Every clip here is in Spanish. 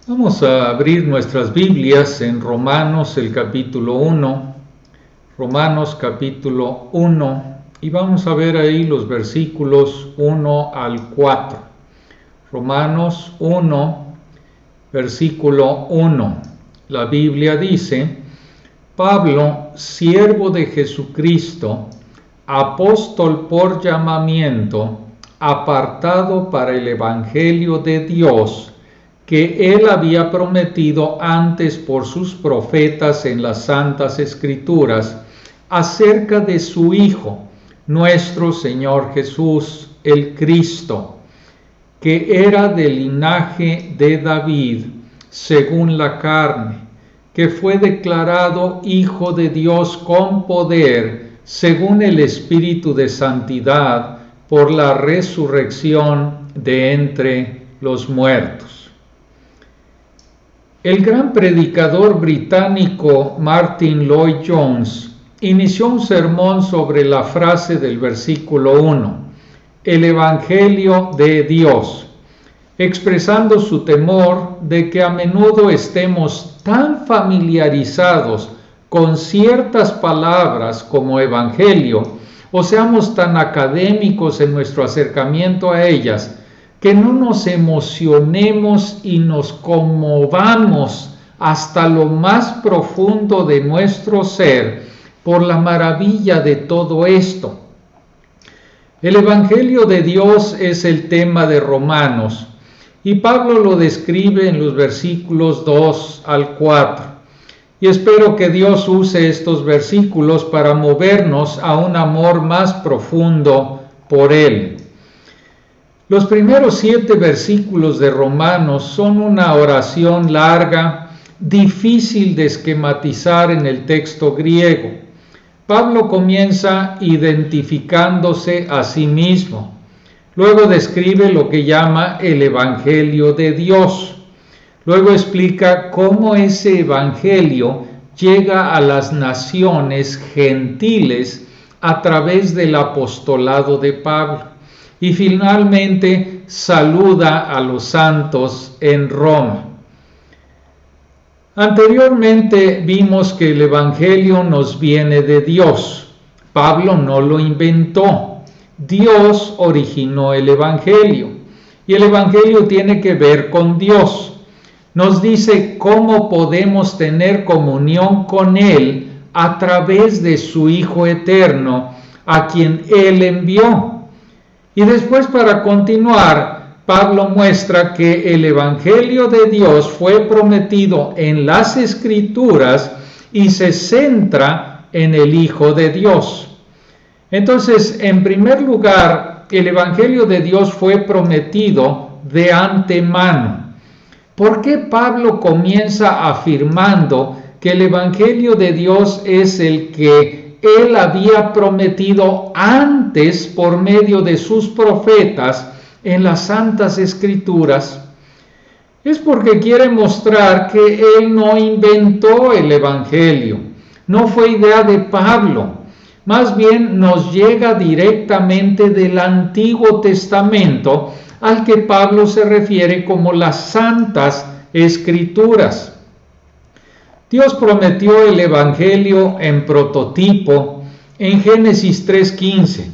Vamos a abrir nuestras Biblias en Romanos, el capítulo 1. Romanos capítulo 1. Y vamos a ver ahí los versículos 1 al 4. Romanos 1, versículo 1. La Biblia dice: Pablo, siervo de Jesucristo, apóstol por llamamiento, apartado para el Evangelio de Dios, que él había prometido antes por sus profetas en las Santas Escrituras, acerca de su Hijo, nuestro Señor Jesús, el Cristo, que era del linaje de David, según la carne, que fue declarado Hijo de Dios con poder, según el Espíritu de Santidad, por la resurrección de entre los muertos. El gran predicador británico Martyn Lloyd-Jones inició un sermón sobre la frase del versículo 1, el Evangelio de Dios, expresando su temor de que a menudo estemos tan familiarizados con ciertas palabras como Evangelio, o seamos tan académicos en nuestro acercamiento a ellas, que no nos emocionemos y nos conmovamos hasta lo más profundo de nuestro ser por la maravilla de todo esto. El Evangelio de Dios es el tema de Romanos, y Pablo lo describe en los versículos 2 al 4. Y espero que Dios use estos versículos para movernos a un amor más profundo por Él. Los primeros 7 versículos de Romanos son una oración larga, difícil de esquematizar en el texto griego. Pablo comienza identificándose a sí mismo. Luego describe lo que llama el Evangelio de Dios. Luego explica cómo ese Evangelio llega a las naciones gentiles a través del apostolado de Pablo. Y finalmente saluda a los santos en Roma. Anteriormente vimos que el Evangelio nos viene de Dios. Pablo no lo inventó. Dios originó el Evangelio. Y el Evangelio tiene que ver con Dios. Nos dice cómo podemos tener comunión con Él a través de su Hijo eterno, a quien Él envió. Y después, para continuar, Pablo muestra que el Evangelio de Dios fue prometido en las Escrituras y se centra en el Hijo de Dios. Entonces, en primer lugar, el Evangelio de Dios fue prometido de antemano. ¿Por qué Pablo comienza afirmando que el Evangelio de Dios es el que él había prometido antes por medio de sus profetas en las Santas Escrituras? Es porque quiere mostrar que él no inventó el Evangelio, no fue idea de Pablo, más bien nos llega directamente del Antiguo Testamento, al que Pablo se refiere como las Santas Escrituras. Dios prometió el Evangelio en prototipo en Génesis 3:15,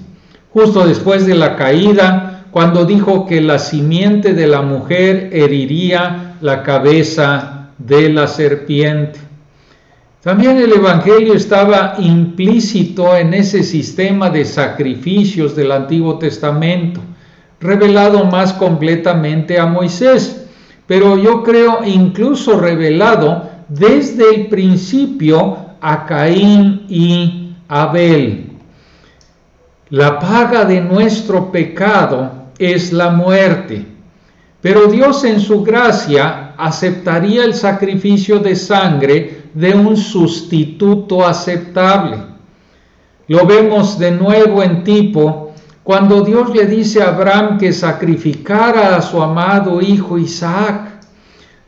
justo después de la caída, cuando dijo que la simiente de la mujer heriría la cabeza de la serpiente. También el Evangelio estaba implícito en ese sistema de sacrificios del Antiguo Testamento, revelado más completamente a Moisés, pero yo creo incluso revelado desde el principio a Caín y Abel. La paga de nuestro pecado es la muerte, pero Dios en su gracia aceptaría el sacrificio de sangre de un sustituto aceptable. Lo vemos de nuevo en Tipo, cuando Dios le dice a Abraham que sacrificara a su amado hijo Isaac.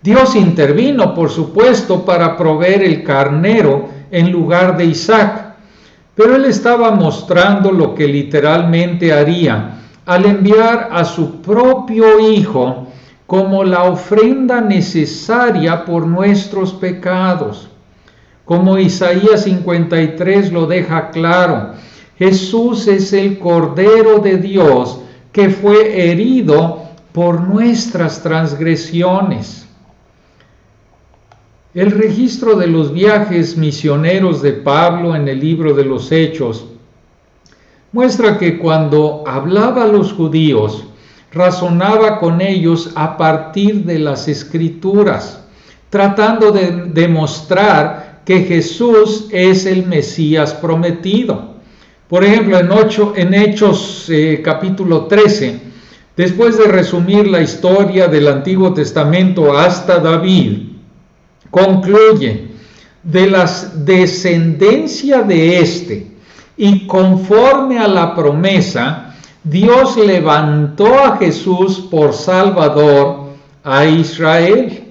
Dios intervino, por supuesto, para proveer el carnero en lugar de Isaac, pero él estaba mostrando lo que literalmente haría al enviar a su propio hijo como la ofrenda necesaria por nuestros pecados. Como Isaías 53 lo deja claro, Jesús es el Cordero de Dios que fue herido por nuestras transgresiones. El registro de los viajes misioneros de Pablo en el libro de los Hechos muestra que cuando hablaba a los judíos, razonaba con ellos a partir de las Escrituras, tratando de demostrar que Jesús es el Mesías prometido. Por ejemplo, en Hechos capítulo 13, después de resumir la historia del Antiguo Testamento hasta David, concluye: de la descendencia de éste, y conforme a la promesa, Dios levantó a Jesús por Salvador a Israel.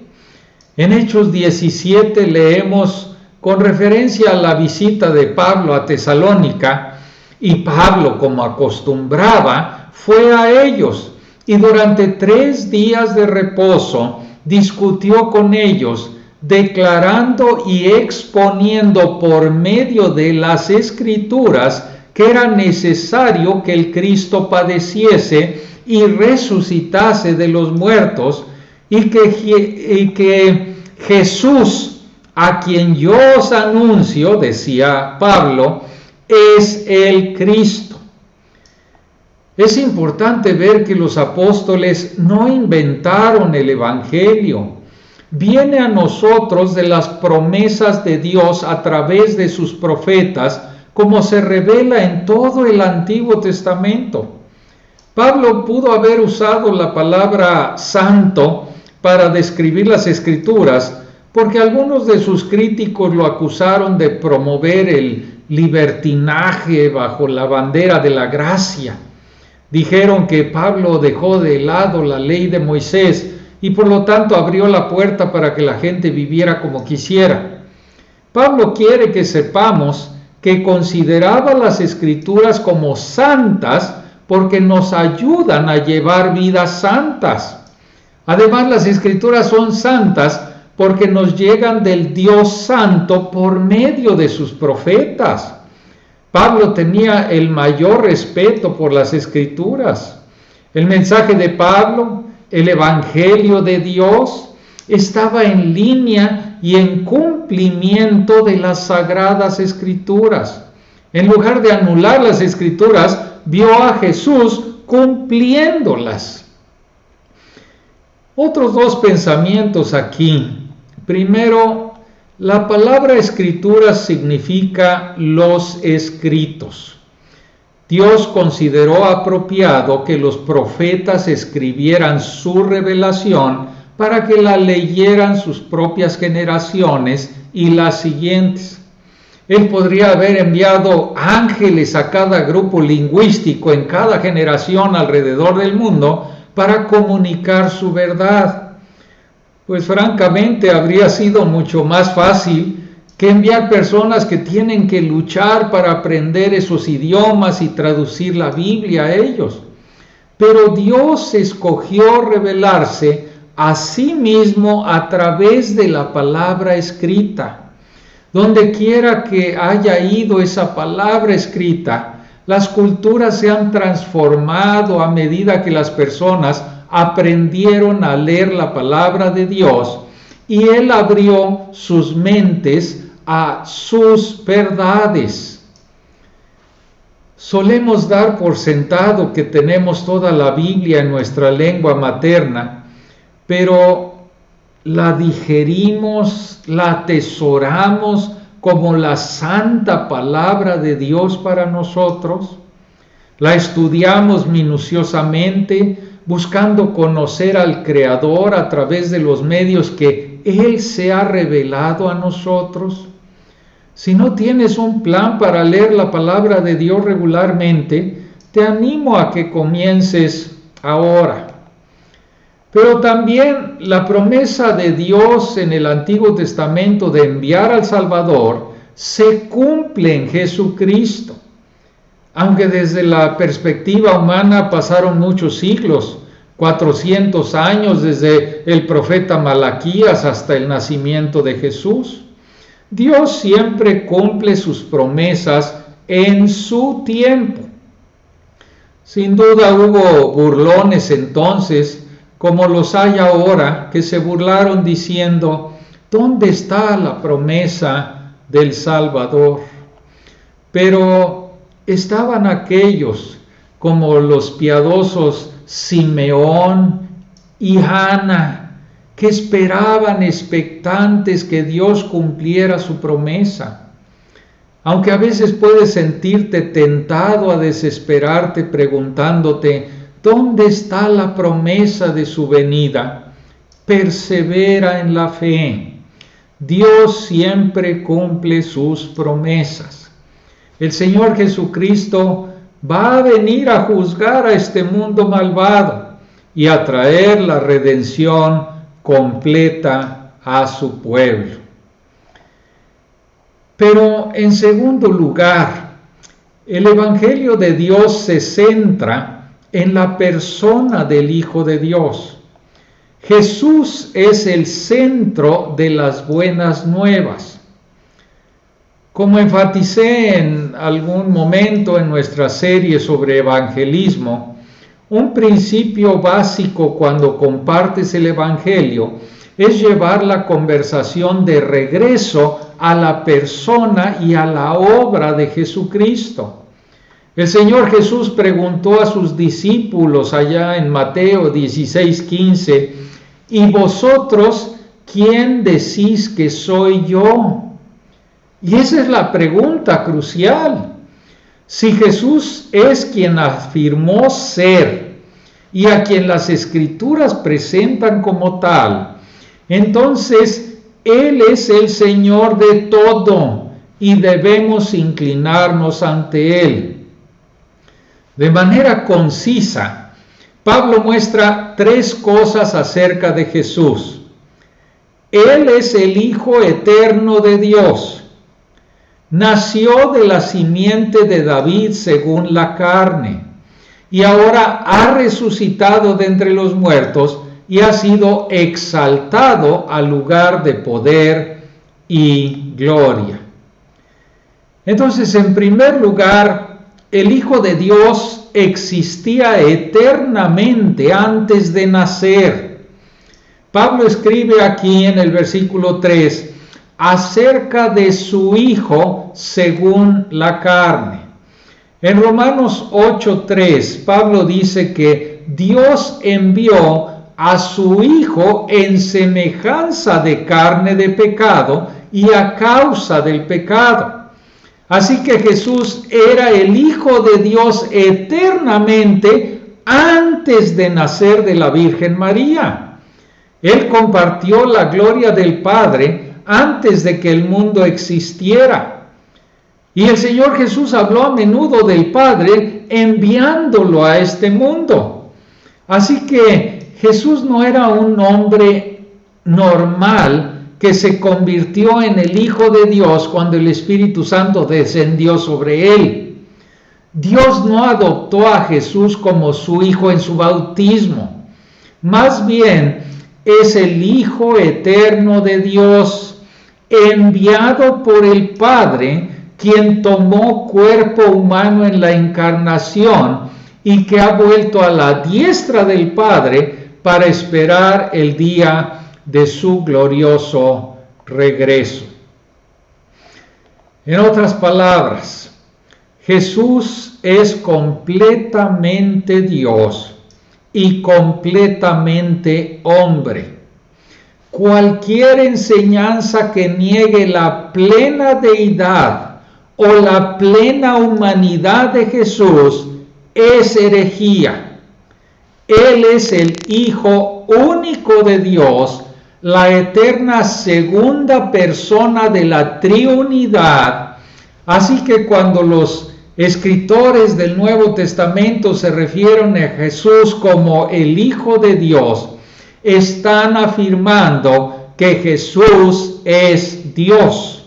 En Hechos 17 leemos con referencia a la visita de Pablo a Tesalónica, y Pablo, como acostumbraba, fue a ellos, y durante 3 días de reposo discutió con ellos, declarando y exponiendo por medio de las Escrituras que era necesario que el Cristo padeciese y resucitase de los muertos, y que Jesús, a quien yo os anuncio, decía Pablo, es el Cristo. Es importante ver que los apóstoles no inventaron el Evangelio. Viene a nosotros de las promesas de Dios a través de sus profetas, como se revela en todo el Antiguo Testamento. Pablo pudo haber usado la palabra santo para describir las Escrituras, porque algunos de sus críticos lo acusaron de promover el libertinaje bajo la bandera de la gracia. Dijeron que Pablo dejó de lado la ley de Moisés y por lo tanto abrió la puerta para que la gente viviera como quisiera. Pablo quiere que sepamos que consideraba las Escrituras como santas porque nos ayudan a llevar vidas santas. Además, las Escrituras son santas porque nos llegan del Dios Santo por medio de sus profetas. Pablo tenía el mayor respeto por las Escrituras. El mensaje de Pablo, el Evangelio de Dios, estaba en línea y en cumplimiento de las Sagradas Escrituras. En lugar de anular las Escrituras, vio a Jesús cumpliéndolas. Otros 2 pensamientos aquí. Primero, la palabra Escrituras significa los escritos. Dios consideró apropiado que los profetas escribieran su revelación para que la leyeran sus propias generaciones y las siguientes. Él podría haber enviado ángeles a cada grupo lingüístico en cada generación alrededor del mundo para comunicar su verdad. Pues francamente habría sido mucho más fácil que enviar personas que tienen que luchar para aprender esos idiomas y traducir la Biblia a ellos. Pero Dios escogió revelarse a sí mismo a través de la palabra escrita. Donde quiera que haya ido esa palabra escrita, las culturas se han transformado a medida que las personas aprendieron a leer la palabra de Dios, y Él abrió sus mentes a sus verdades. Solemos dar por sentado que tenemos toda la Biblia en nuestra lengua materna, pero la digerimos, la atesoramos como la santa palabra de Dios para nosotros. La estudiamos minuciosamente, buscando conocer al Creador a través de los medios que Él se ha revelado a nosotros. Si no tienes un plan para leer la palabra de Dios regularmente, te animo a que comiences ahora. Pero también la promesa de Dios en el Antiguo Testamento de enviar al Salvador se cumple en Jesucristo. Aunque desde la perspectiva humana pasaron muchos siglos, 400 años desde el profeta Malaquías hasta el nacimiento de Jesús. Dios siempre cumple sus promesas en su tiempo. Sin duda hubo burlones entonces, como los hay ahora, que se burlaron diciendo: ¿dónde está la promesa del Salvador? Pero estaban aquellos como los piadosos Simeón y Ana, que esperaban expectantes que Dios cumpliera su promesa. Aunque a veces puedes sentirte tentado a desesperarte preguntándote: ¿dónde está la promesa de su venida? Persevera en la fe. Dios siempre cumple sus promesas. El Señor Jesucristo va a venir a juzgar a este mundo malvado y a traer la redención completa a su pueblo. Pero en segundo lugar, el Evangelio de Dios se centra en la persona del Hijo de Dios. Jesús es el centro de las buenas nuevas. Como enfaticé en algún momento en nuestra serie sobre evangelismo, un principio básico cuando compartes el Evangelio es llevar la conversación de regreso a la persona y a la obra de Jesucristo. El Señor Jesús preguntó a sus discípulos allá en Mateo 16:15: ¿y vosotros quién decís que soy yo? Y esa es la pregunta crucial. Si Jesús es quien afirmó ser y a quien las Escrituras presentan como tal, entonces Él es el Señor de todo y debemos inclinarnos ante Él. De manera concisa, Pablo muestra tres cosas acerca de Jesús. Él es el Hijo eterno de Dios. Nació de la simiente de David según la carne, y ahora ha resucitado de entre los muertos y ha sido exaltado al lugar de poder y gloria. Entonces, en primer lugar, el Hijo de Dios existía eternamente antes de nacer. Pablo escribe aquí en el versículo 3 acerca de su Hijo según la carne. En Romanos 8:3, Pablo dice que Dios envió a su Hijo en semejanza de carne de pecado y a causa del pecado. Así que Jesús era el Hijo de Dios eternamente antes de nacer de la Virgen María. Él compartió la gloria del Padre antes de que el mundo existiera. Y el Señor Jesús habló a menudo del Padre enviándolo a este mundo. Así que Jesús no era un hombre normal que se convirtió en el Hijo de Dios cuando el Espíritu Santo descendió sobre él. Dios no adoptó a Jesús como su Hijo en su bautismo. Más bien, es el Hijo eterno de Dios, enviado por el Padre, quien tomó cuerpo humano en la encarnación y que ha vuelto a la diestra del Padre para esperar el día de su glorioso regreso. En otras palabras, Jesús es completamente Dios y completamente hombre. Cualquier enseñanza que niegue la plena deidad o la plena humanidad de Jesús es herejía. Él es el Hijo único de Dios, la eterna segunda persona de la Trinidad. Así que cuando los escritores del Nuevo Testamento se refieren a Jesús como el Hijo de Dios, están afirmando que Jesús es Dios.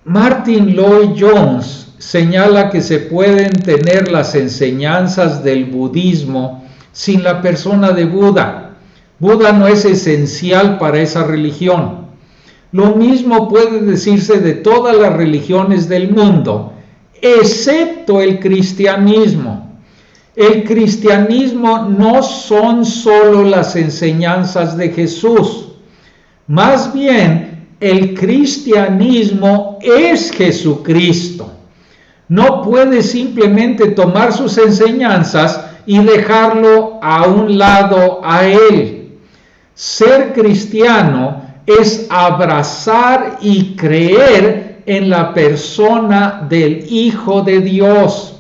Martin Lloyd-Jones señala que se pueden tener las enseñanzas del budismo sin la persona de Buda. Buda no es esencial para esa religión. Lo mismo puede decirse de todas las religiones del mundo, excepto el cristianismo. El cristianismo no son solo las enseñanzas de Jesús. Más bien, el cristianismo es Jesucristo. No puede simplemente tomar sus enseñanzas y dejarlo a un lado a Él. Ser cristiano es abrazar y creer en la persona del Hijo de Dios,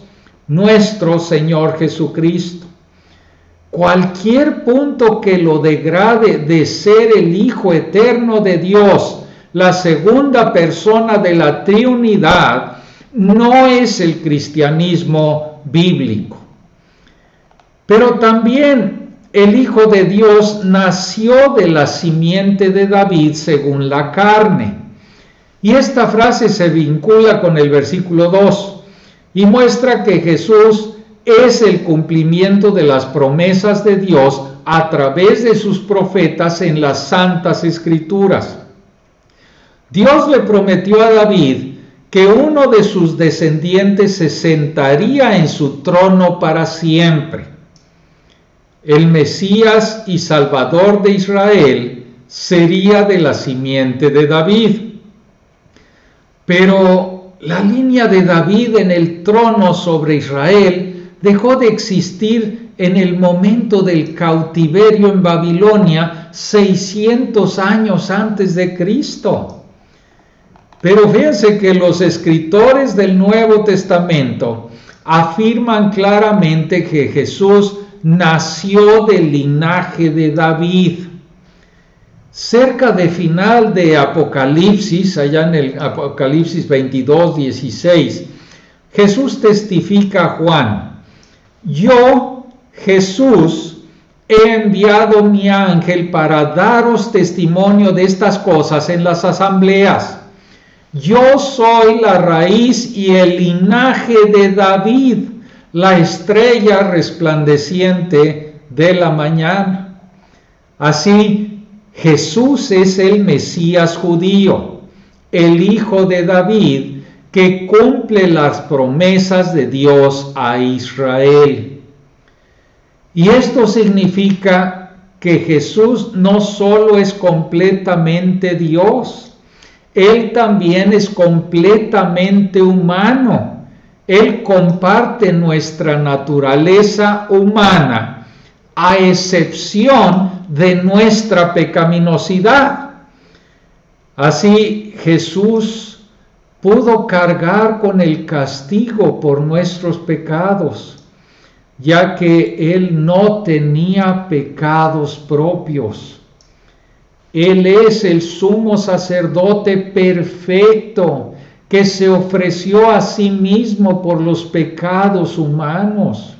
nuestro Señor Jesucristo. Cualquier punto que lo degrade de ser el Hijo eterno de Dios, la segunda persona de la Trinidad, no es el cristianismo bíblico. Pero también el Hijo de Dios nació de la simiente de David según la carne. Y esta frase se vincula con el versículo 2 y muestra que Jesús es el cumplimiento de las promesas de Dios a través de sus profetas en las Santas Escrituras. Dios le prometió a David que uno de sus descendientes se sentaría en su trono para siempre. El Mesías y Salvador de Israel sería de la simiente de David. Pero la línea de David en el trono sobre Israel dejó de existir en el momento del cautiverio en Babilonia, 600 años antes de Cristo. Pero fíjense que los escritores del Nuevo Testamento afirman claramente que Jesús nació del linaje de David. Cerca de final de Apocalipsis, allá en el Apocalipsis 22, 16, Jesús testifica a Juan: yo, Jesús, he enviado mi ángel para daros testimonio de estas cosas en las asambleas. Yo soy la raíz y el linaje de David, la estrella resplandeciente de la mañana. Así, Jesús es el Mesías judío, el Hijo de David, que cumple las promesas de Dios a Israel. Y esto significa que Jesús no solo es completamente Dios, Él también es completamente humano. Él comparte nuestra naturaleza humana, a excepción de nuestra pecaminosidad. Así, Jesús pudo cargar con el castigo por nuestros pecados, ya que Él no tenía pecados propios. Él es el sumo sacerdote perfecto que se ofreció a sí mismo por los pecados humanos.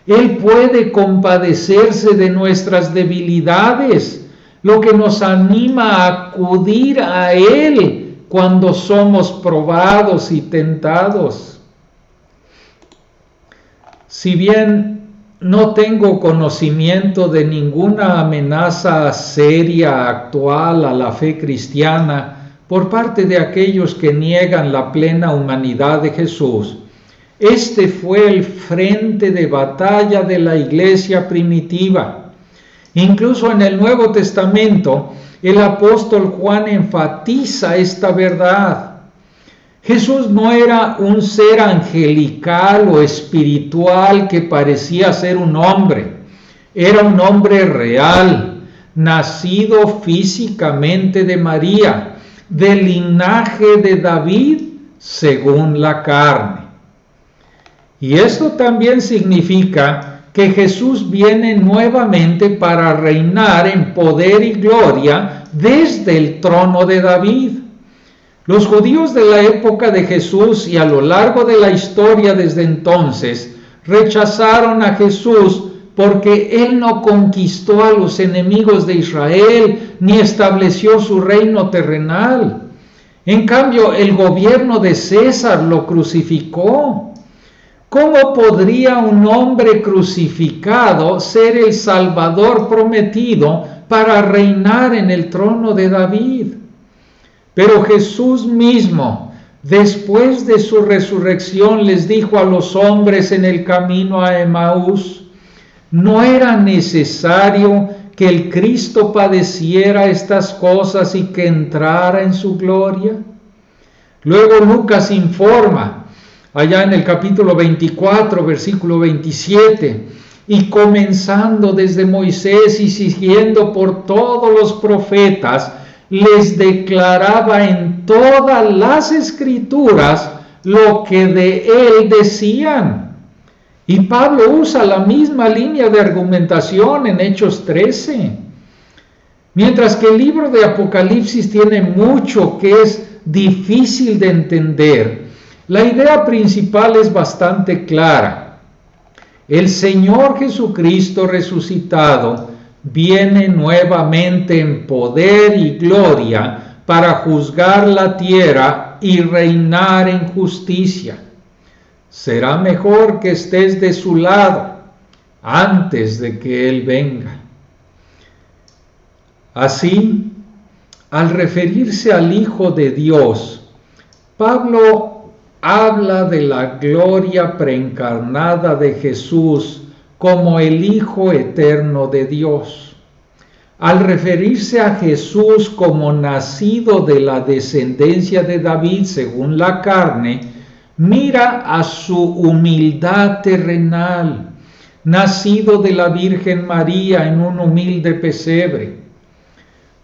Él puede compadecerse de nuestras debilidades, lo que nos anima a acudir a Él cuando somos probados y tentados. Si bien no tengo conocimiento de ninguna amenaza seria actual a la fe cristiana por parte de aquellos que niegan la plena humanidad de Jesús, este fue el frente de batalla de la iglesia primitiva. Incluso en el Nuevo Testamento, el apóstol Juan enfatiza esta verdad. Jesús no era un ser angelical o espiritual que parecía ser un hombre. Era un hombre real, nacido físicamente de María, del linaje de David según la carne. Y esto también significa que Jesús viene nuevamente para reinar en poder y gloria desde el trono de David. Los judíos de la época de Jesús y a lo largo de la historia desde entonces rechazaron a Jesús porque Él no conquistó a los enemigos de Israel ni estableció su reino terrenal. En cambio, el gobierno de César lo crucificó. ¿Cómo podría un hombre crucificado ser el Salvador prometido para reinar en el trono de David? Pero Jesús mismo, después de su resurrección, les dijo a los hombres en el camino a Emaús: ¿no era necesario que el Cristo padeciera estas cosas y que entrara en su gloria? Luego Lucas informa, allá en el capítulo 24, versículo 27, y comenzando desde Moisés y siguiendo por todos los profetas, les declaraba en todas las escrituras lo que de él decían. Y Pablo usa la misma línea de argumentación en Hechos 13. Mientras que el libro de Apocalipsis tiene mucho que es difícil de entender, la idea principal es bastante clara. El Señor Jesucristo resucitado viene nuevamente en poder y gloria para juzgar la tierra y reinar en justicia. Será mejor que estés de su lado antes de que Él venga. Así, al referirse al Hijo de Dios, Pablo habla de la gloria preencarnada de Jesús como el Hijo eterno de Dios. Al referirse a Jesús como nacido de la descendencia de David según la carne, mira a su humildad terrenal, nacido de la Virgen María en un humilde pesebre.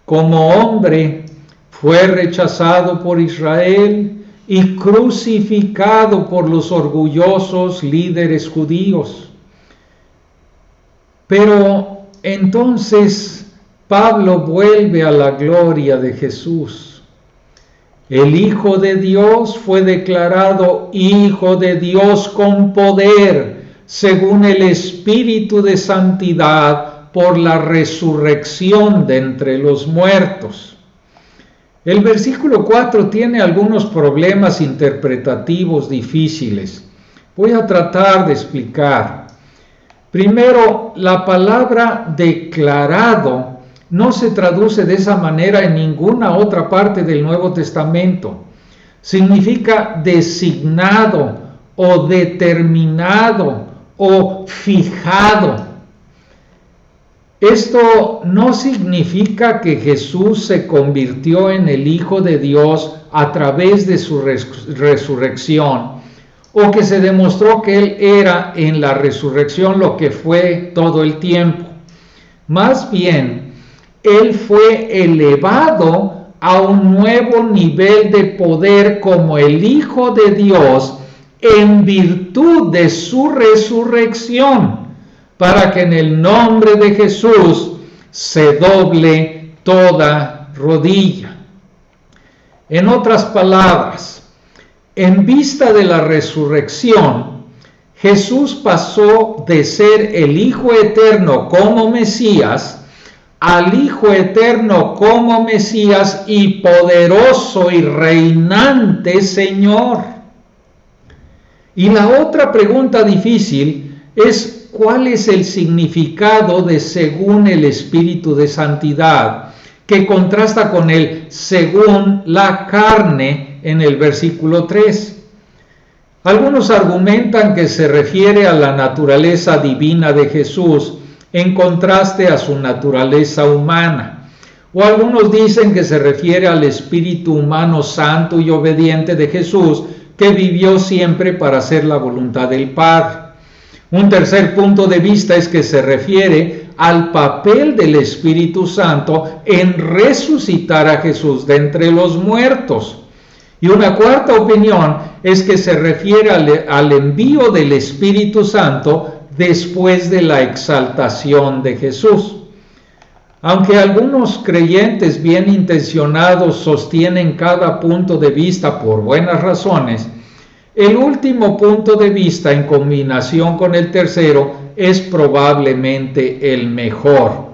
Como hombre, fue rechazado por Israel y crucificado por los orgullosos líderes judíos. Pero entonces Pablo vuelve a la gloria de Jesús. El Hijo de Dios fue declarado Hijo de Dios con poder, según el Espíritu de Santidad, por la resurrección de entre los muertos. El versículo 4 tiene algunos problemas interpretativos difíciles. Voy a tratar de explicar. Primero, la palabra declarado no se traduce de esa manera en ninguna otra parte del Nuevo Testamento. Significa designado o determinado o fijado. Esto no significa que Jesús se convirtió en el Hijo de Dios a través de su resurrección, o que se demostró que Él era en la resurrección lo que fue todo el tiempo. Más bien, Él fue elevado a un nuevo nivel de poder como el Hijo de Dios en virtud de su resurrección, para que en el nombre de Jesús se doble toda rodilla. En otras palabras, en vista de la resurrección, Jesús pasó de ser el Hijo eterno como Mesías al Hijo eterno como Mesías y poderoso y reinante Señor. Y la otra pregunta difícil es: ¿cuál es el significado de según el Espíritu de Santidad, que contrasta con el según la carne en el versículo 3? Algunos argumentan que se refiere a la naturaleza divina de Jesús en contraste a su naturaleza humana. O algunos dicen que se refiere al espíritu humano santo y obediente de Jesús, que vivió siempre para hacer la voluntad del Padre. Un tercer punto de vista es que se refiere al papel del Espíritu Santo en resucitar a Jesús de entre los muertos. Y una cuarta opinión es que se refiere al envío del Espíritu Santo después de la exaltación de Jesús. Aunque algunos creyentes bien intencionados sostienen cada punto de vista por buenas razones, el último punto de vista en combinación con el tercero es probablemente el mejor.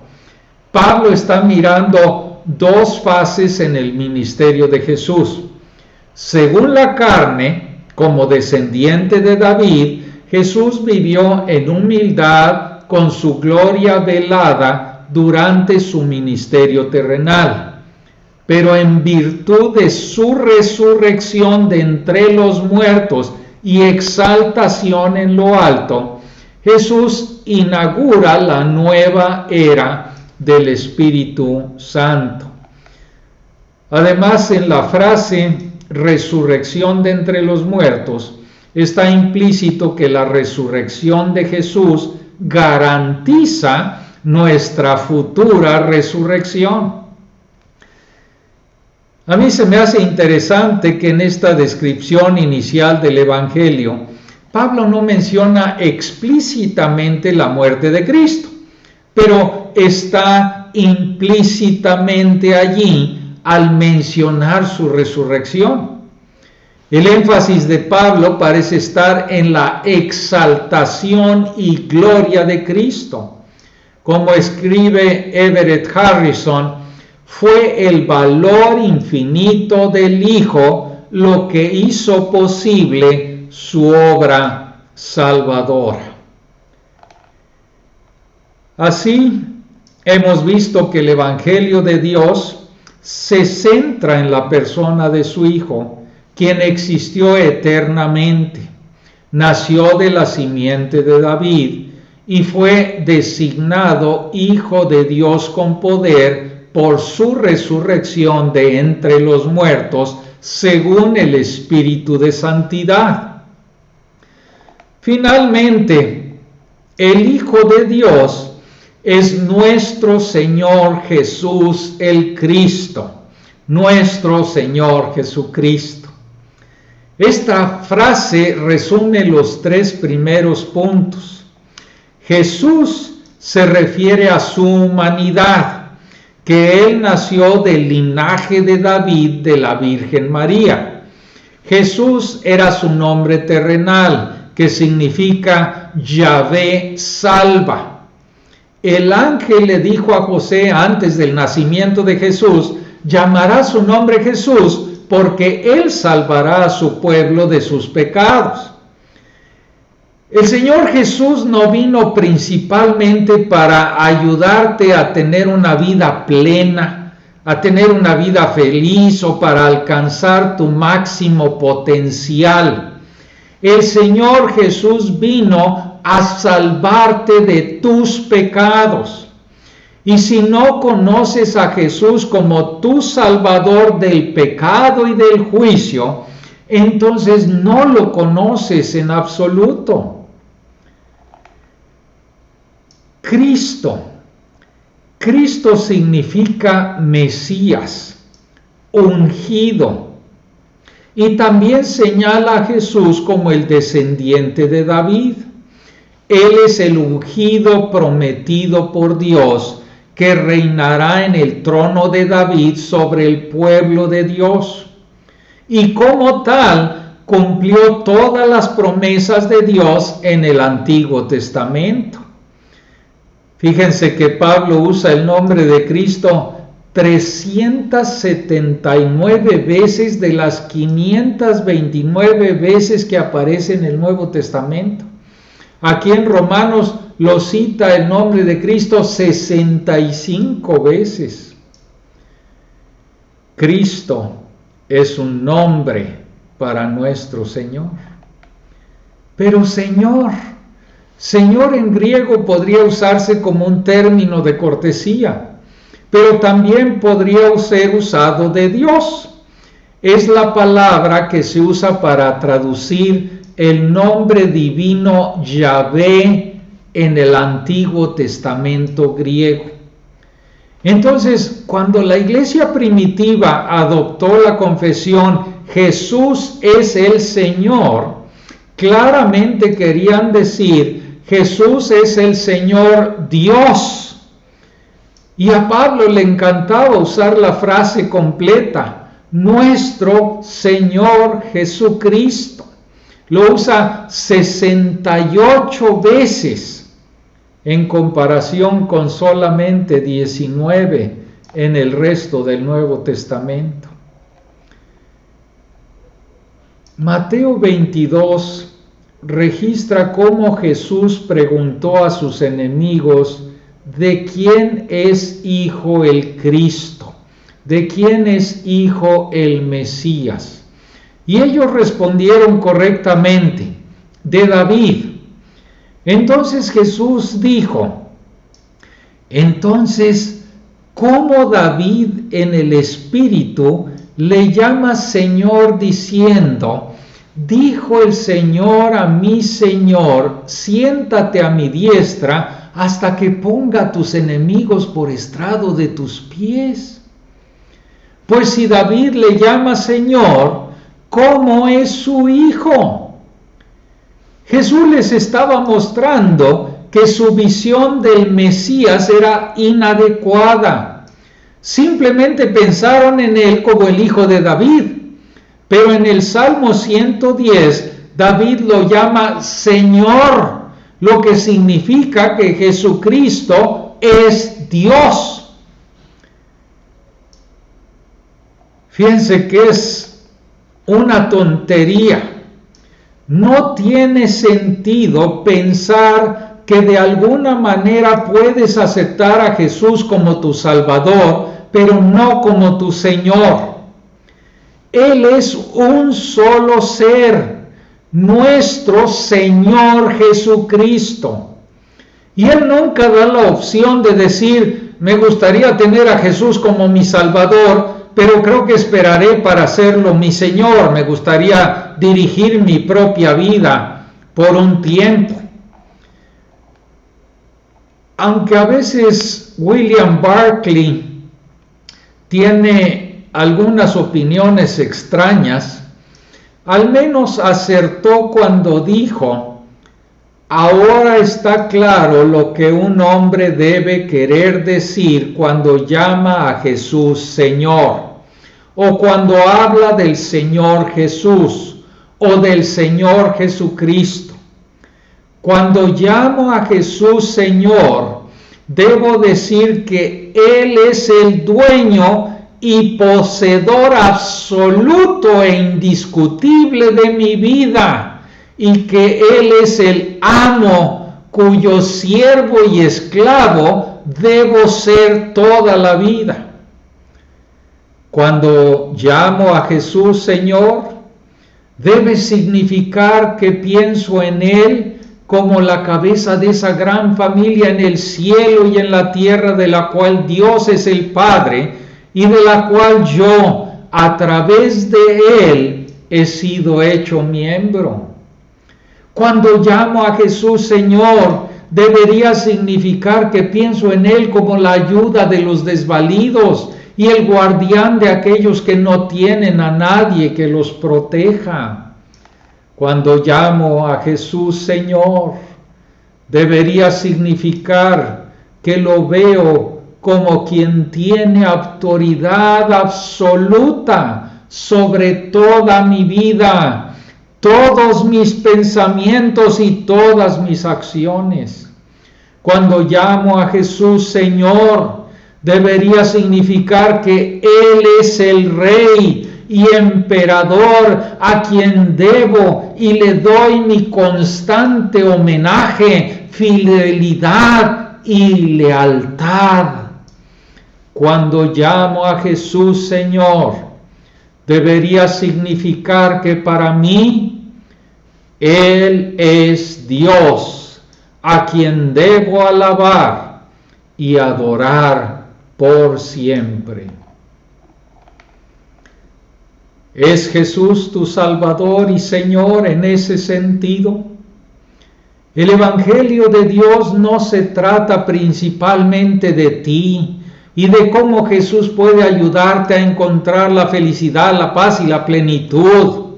Pablo está mirando dos fases en el ministerio de Jesús. Según la carne, como descendiente de David, Jesús vivió en humildad con su gloria velada durante su ministerio terrenal. Pero en virtud de su resurrección de entre los muertos y exaltación en lo alto, Jesús inaugura la nueva era del Espíritu Santo. Además, en la frase resurrección de entre los muertos, está implícito que la resurrección de Jesús garantiza nuestra futura resurrección. A mí se me hace interesante que en esta descripción inicial del Evangelio, Pablo no menciona explícitamente la muerte de Cristo, pero está implícitamente allí al mencionar su resurrección. El énfasis de Pablo parece estar en la exaltación y gloria de Cristo. Como escribe Everett Harrison, fue el valor infinito del Hijo lo que hizo posible su obra salvadora. Así, hemos visto que el Evangelio de Dios se centra en la persona de su Hijo, quien existió eternamente, nació de la simiente de David y fue designado Hijo de Dios con poder por su resurrección de entre los muertos, según el Espíritu de Santidad. Finalmente, el Hijo de Dios es nuestro Señor Jesús el Cristo, nuestro Señor Jesucristo. Esta frase resume los tres primeros puntos. Jesús se refiere a su humanidad, que Él nació del linaje de David de la Virgen María. Jesús era su nombre terrenal, que significa Yahvé salva. El ángel le dijo a José antes del nacimiento de Jesús: llamará su nombre Jesús, porque Él salvará a su pueblo de sus pecados. El Señor Jesús no vino principalmente para ayudarte a tener una vida plena, a tener una vida feliz o para alcanzar tu máximo potencial. El Señor Jesús vino a salvarte de tus pecados. Y si no conoces a Jesús como tu Salvador del pecado y del juicio, entonces no lo conoces en absoluto. Cristo significa Mesías, ungido, y también señala a Jesús como el descendiente de David. Él es el ungido prometido por Dios, que reinará en el trono de David sobre el pueblo de Dios. Y como tal, cumplió todas las promesas de Dios en el Antiguo Testamento. Fíjense que Pablo usa el nombre de Cristo 379 veces de las 529 veces que aparece en el Nuevo Testamento. Aquí en Romanos lo cita el nombre de Cristo 65 veces. Cristo es un nombre para nuestro Señor. Pero Señor en griego podría usarse como un término de cortesía, pero también podría ser usado de Dios. Es la palabra que se usa para traducir el nombre divino Yahvé en el Antiguo Testamento griego. Entonces, cuando la iglesia primitiva adoptó la confesión Jesús es el Señor, claramente querían decir Jesús es el Señor Dios. Y a Pablo le encantaba usar la frase completa, nuestro Señor Jesucristo. Lo usa 68 veces en comparación con solamente 19 en el resto del Nuevo Testamento. Mateo 22 registra cómo Jesús preguntó a sus enemigos de quién es hijo el Cristo, de quién es hijo el Mesías. Y ellos respondieron correctamente, de David. Entonces Jesús dijo, entonces, ¿cómo David en el Espíritu le llama Señor diciendo, dijo el Señor a mi Señor, siéntate a mi diestra hasta que ponga a tus enemigos por estrado de tus pies? Pues si David le llama Señor, ¿cómo es su hijo? Jesús les estaba mostrando que su visión del Mesías era inadecuada. Simplemente pensaron en él como el hijo de David. Pero en el Salmo 110, David lo llama Señor, lo que significa que Jesucristo es Dios. Fíjense que es una tontería. No tiene sentido pensar que de alguna manera puedes aceptar a Jesús como tu Salvador, pero no como tu Señor. Él es un solo ser, nuestro Señor Jesucristo. Y Él nunca da la opción de decir, me gustaría tener a Jesús como mi Salvador, pero creo que esperaré para hacerlo mi Señor. Me gustaría dirigir mi propia vida por un tiempo. Aunque a veces William Barclay tiene algunas opiniones extrañas, al menos acertó cuando dijo, ahora está claro lo que un hombre debe querer decir cuando llama a Jesús Señor, o cuando habla del Señor Jesús, o del Señor Jesucristo. Cuando llamo a Jesús Señor, debo decir que Él es el dueño y poseedor absoluto e indiscutible de mi vida, y que Él es el amo cuyo siervo y esclavo debo ser toda la vida. Cuando llamo a Jesús Señor, debe significar que pienso en Él como la cabeza de esa gran familia en el cielo y en la tierra, de la cual Dios es el Padre y de la cual yo, a través de Él, he sido hecho miembro. Cuando llamo a Jesús Señor, debería significar que pienso en Él como la ayuda de los desvalidos y el guardián de aquellos que no tienen a nadie que los proteja. Cuando llamo a Jesús Señor, debería significar que lo veo como quien tiene autoridad absoluta sobre toda mi vida, todos mis pensamientos y todas mis acciones. Cuando llamo a Jesús Señor, debería significar que Él es el Rey y emperador a quien debo y le doy mi constante homenaje, fidelidad y lealtad. Cuando llamo a Jesús Señor, debería significar que para mí Él es Dios, a quien debo alabar y adorar por siempre. ¿Es Jesús tu Salvador y Señor en ese sentido? El Evangelio de Dios no se trata principalmente de ti y de cómo Jesús puede ayudarte a encontrar la felicidad, la paz y la plenitud.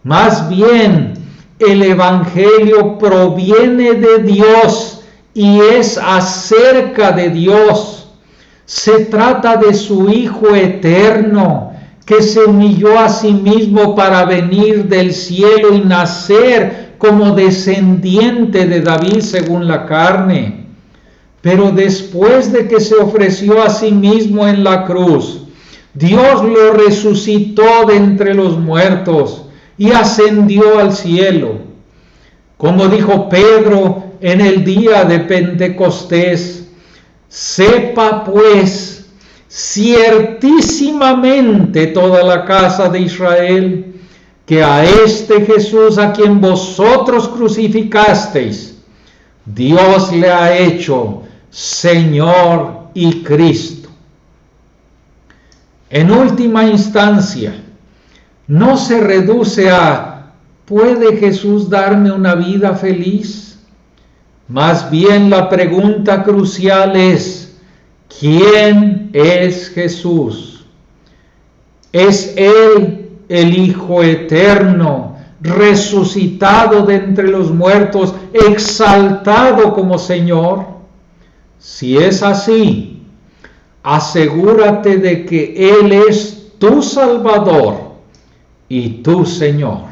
Más bien, el Evangelio proviene de Dios y es acerca de Dios. Se trata de su Hijo eterno, que se humilló a sí mismo para venir del cielo y nacer como descendiente de David según la carne. Pero después de que se ofreció a sí mismo en la cruz, Dios lo resucitó de entre los muertos y ascendió al cielo. Como dijo Pedro en el día de Pentecostés, sepa pues ciertísimamente toda la casa de Israel, que a este Jesús a quien vosotros crucificasteis, Dios le ha hecho Señor y Cristo. En última instancia, no se reduce a ¿puede Jesús darme una vida feliz? Más bien la pregunta crucial es, ¿quién es Jesús? ¿Es Él el Hijo eterno, resucitado de entre los muertos, exaltado como Señor? Si es así, asegúrate de que Él es tu Salvador y tu Señor.